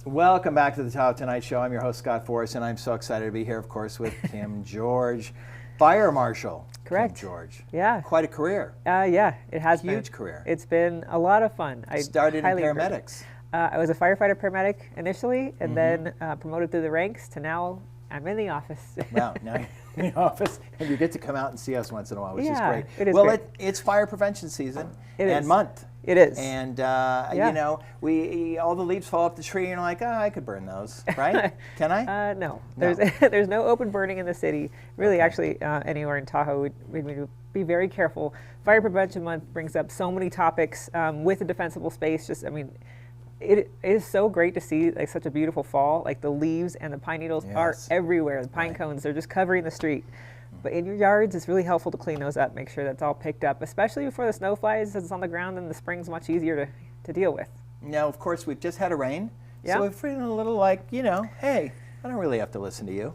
Welcome back to the Tahoe Tonight Show. I'm your host, Scott Forrest, and I'm so excited to be here, of course, with Kim George, Fire Marshal. Correct. Kim George. Yeah. Quite a career. Yeah, it has been. Huge career. It's been a lot of fun. I started in highly paramedics. I was a firefighter paramedic initially, and then promoted through the ranks to now I'm in the office. Wow, now you're in the office, and you get to come out and see us once in a while, which is great. It is well, great. It's fire prevention season It and is. month. It is. And, you know, all the leaves fall off the tree, and you're like, I could burn those, right? Can I? No. No. There's no open burning in the city. Really, actually, anywhere in Tahoe, we need to be very careful. Fire Prevention Month brings up so many topics with a defensible space. It is so great to see like such a beautiful fall. Like the leaves and the pine needles are everywhere. The pine cones, they're just covering the street. But in your yards, it's really helpful to clean those up, make sure that's all picked up, especially before the snow flies. It's on the ground, and the spring's much easier to deal with. Now, of course, we've just had a rain, Yeah. so we're feeling a little like, you know, hey, I don't really have to listen to you,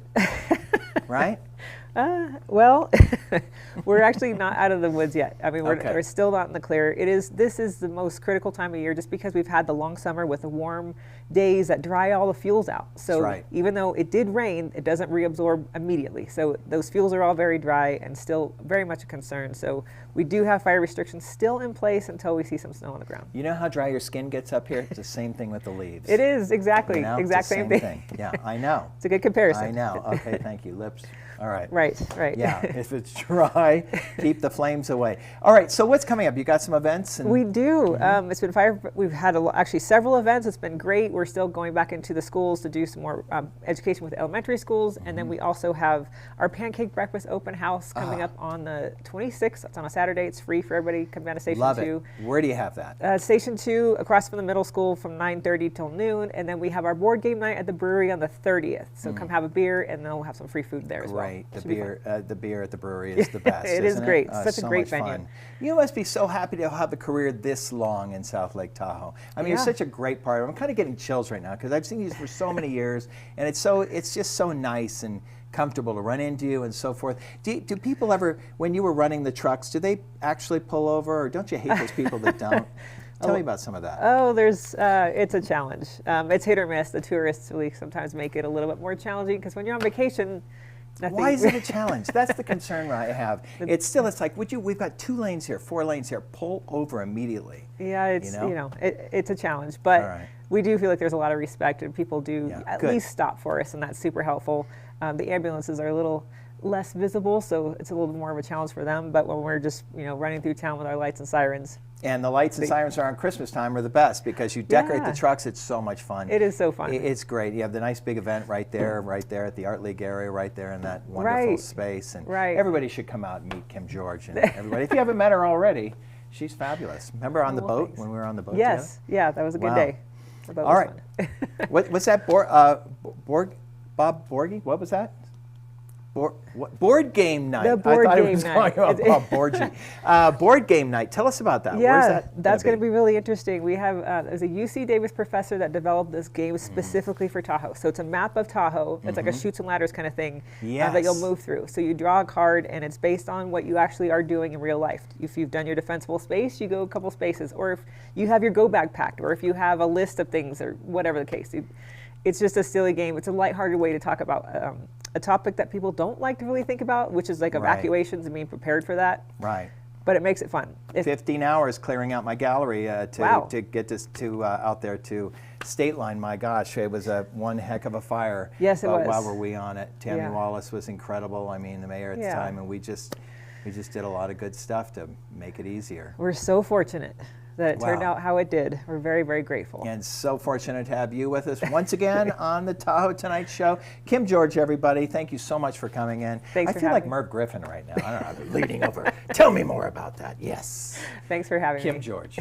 right? Well, we're actually not out of the woods yet. I mean, Okay. we're still not in the clear. This is the most critical time of year just because we've had the long summer with the warm days that dry all the fuels out. So right. even though it did rain, it doesn't reabsorb immediately. So those fuels are all very dry and still very much a concern. So we do have fire restrictions still in place until we see some snow on the ground. You know how dry your skin gets up here? It's the same thing with the leaves. It is, exactly. You know, Exact it's the same thing. Yeah, I know. It's a good comparison. I know. Okay, thank you. Lips. All right. Right. Yeah, if it's dry, keep the flames away. All right, so what's coming up? You got some events? And We do. It's been we've had actually several events. It's been great. We're still going back into the schools to do some more education with elementary schools. And then we also have our pancake breakfast open house coming up on the 26th. It's on a Saturday. It's free for everybody. Come down to Station Love 2. it. Where do you have that? Station 2 across from the middle school from 9:30 till noon. And then we have our board game night at the brewery on the 30th. So come have a beer, and then we'll have some free food there as well. Great. Should be fun. The beer at the brewery is the best. It is isn't great. It? Such a So great much venue. fun. You must be so happy to have a career this long in South Lake Tahoe. I mean, you're Yeah. such a great part. I'm kind of getting chills right now because I've seen you for so many years, and it's just so nice and comfortable to run into you and so forth. Do people ever, when you were running the trucks, do they actually pull over, or don't you hate those people that don't? Tell me about some of that. Oh, it's a challenge. It's hit or miss. The tourists really sometimes make it a little bit more challenging because when you're on vacation, nothing. Why is it a challenge? That's the concern I have. It's like, we've got 2 lanes here, 4 lanes here, pull over immediately. Yeah, it's You know? it's a challenge, but All right. we do feel like there's a lot of respect, and people do at good. least stop for us, and that's super helpful. The ambulances are a little less visible, so it's a little bit more of a challenge for them. But when we're just running through town with our lights and sirens. And the lights and sirens around Christmas time are the best because you decorate the Yeah. trucks. It's so much fun. It is so fun. It's great. You have the nice big event right there at the Art League area, right there in that wonderful Right. space. And Right. everybody should come out and meet Kim George. And everybody, if you haven't met her already, she's fabulous. Remember on the boat thanks. when we were on the boat Yes, yeah, that was a good Wow. day. The boat All was right. fun. What's that? Bob Borgie? What was that? Board game night. The board I thought game it was night. talking about Bob Borgie. Board game night. Tell us about that. Where's Yeah, that that's gonna going to be really interesting. We have there's a UC Davis professor that developed this game specifically for Tahoe. So it's a map of Tahoe. It's like a shoots and ladders kind of thing that you'll Yes. move through. So you draw a card, and it's based on what you actually are doing in real life. If you've done your defensible space, you go a couple spaces, or if you have your go bag packed, or if you have a list of things, or whatever the case. It's just a silly game. It's a lighthearted way to talk about a topic that people don't like to really think about, which is like Right. evacuations and being prepared for that. Right. But it makes it fun. 15 hours clearing out my gallery Wow. to get this to out there to State Line. My gosh, it was one heck of a fire. Yes, it was. While were we on it? Tammy Yeah. Wallace was incredible. I mean, the mayor at the Yeah. time, and we just did a lot of good stuff to make it easier. We're so fortunate that it turned Wow. out how it did. We're very, very grateful. And so fortunate to have you with us once again on the Tahoe Tonight Show. Kim George, everybody, thank you so much for coming in. Thanks I for feel like having me. Merv Griffin right now. I don't know, leading over. Tell me more about that. Yes. Thanks for having me. Kim George.